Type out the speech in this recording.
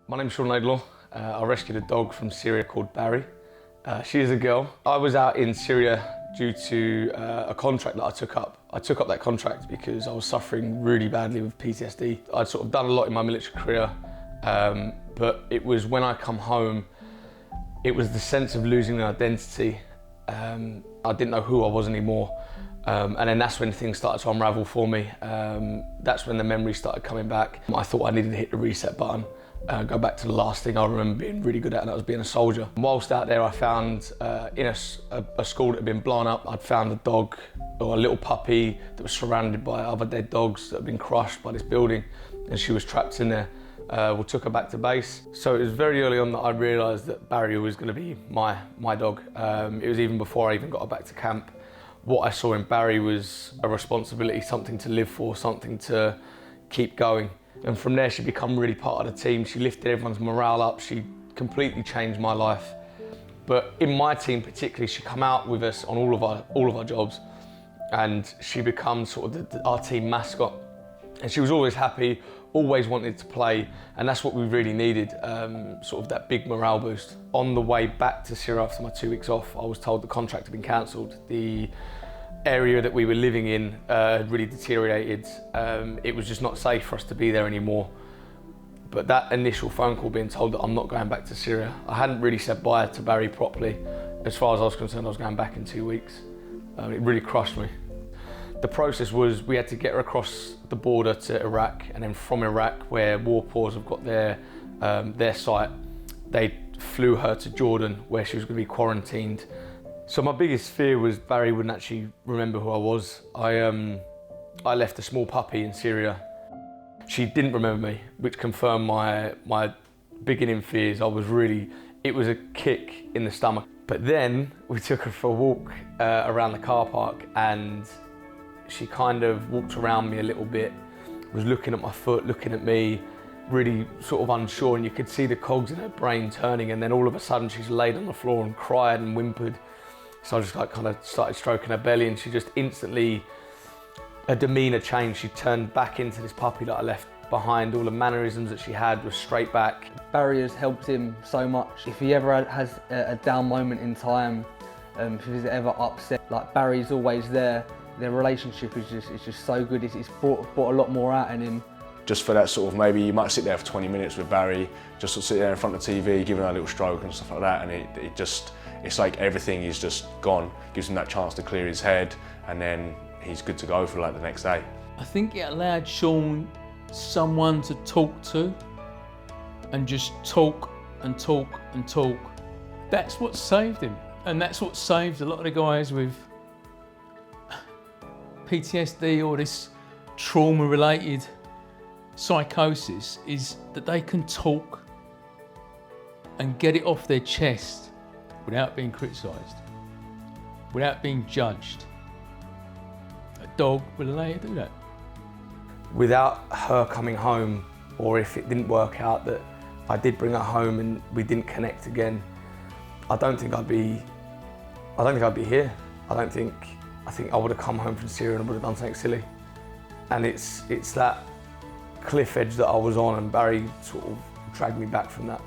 My name's Sean Laidlaw. I rescued a dog from Syria called Barrie. She is a girl. I was out in Syria due to a contract that I took up. I took up that contract because I was suffering really badly with PTSD. I'd sort of done a lot in my military career, but it was when I come home, it was the sense of losing an identity. I didn't know who I was anymore. And then that's when things started to unravel for me. That's when the memories started coming back. I thought I needed to hit the reset button, go back to the last thing I remember being really good at, and that was being a soldier. Whilst out there, I found in a school that had been blown up, I'd found a dog, or a little puppy that was surrounded by other dead dogs that had been crushed by this building, and she was trapped in there. We took her back to base. So it was very early on that I realised that Barrie was going to be my dog. It was even before I even got her back to camp. What I saw in Barrie was a responsibility, something to live for, something to keep going. And from there, she became really part of the team. She lifted everyone's morale up. She completely changed my life. But in my team particularly, she come out with us on all of our jobs, and she becomes sort of our team mascot. And she was always happy, always wanted to play, and that's what we really needed, sort of that big morale boost. On the way back to Syria after my 2 weeks off, I was told the contract had been cancelled. The area that we were living in had really deteriorated. It was just not safe for us to be there anymore. But that initial phone call being told that I'm not going back to Syria, I hadn't really said bye to Barrie properly. As far as I was concerned, I was going back in 2 weeks. It really crushed me. The process was we had to get her across the border to Iraq, and then from Iraq, where War Paws have got their site, they flew her to Jordan, where she was going to be quarantined. So my biggest fear was Barrie wouldn't actually remember who I was. I left a small puppy in Syria. She didn't remember me, which confirmed my beginning fears. It was a kick in the stomach. But then we took her for a walk around the car park, and she kind of walked around me a little bit, was looking at my foot, looking at me, really sort of unsure, and you could see the cogs in her brain turning, and then all of a sudden she's laid on the floor and cried and whimpered. So I just kind of started stroking her belly, and she just instantly, her demeanour changed. She turned back into this puppy that I left behind. All the mannerisms that she had was straight back. Barrie has helped him so much. If he ever has a down moment in time, if he's ever upset, like Barrie's always there. Their relationship is just so good. It's brought a lot more out in him. Just for that sort of, maybe you might sit there for 20 minutes with Barrie, just sort of sit there in front of the TV, giving her a little stroke and stuff like that, and it's like everything is just gone. Gives him that chance to clear his head, and then he's good to go for like the next day. I think it allowed Sean someone to talk to, and just talk and talk and talk. That's what saved him, and that's what saved a lot of the guys with PTSD or this trauma-related psychosis, is that they can talk and get it off their chest without being criticised, without being judged. A dog will allow you to do that. Without her coming home, or if it didn't work out that I did bring her home and we didn't connect again, I think I'd be here. I think I would have come home from Syria and I would have done something silly. And it's that cliff edge that I was on, and Barrie sort of dragged me back from that.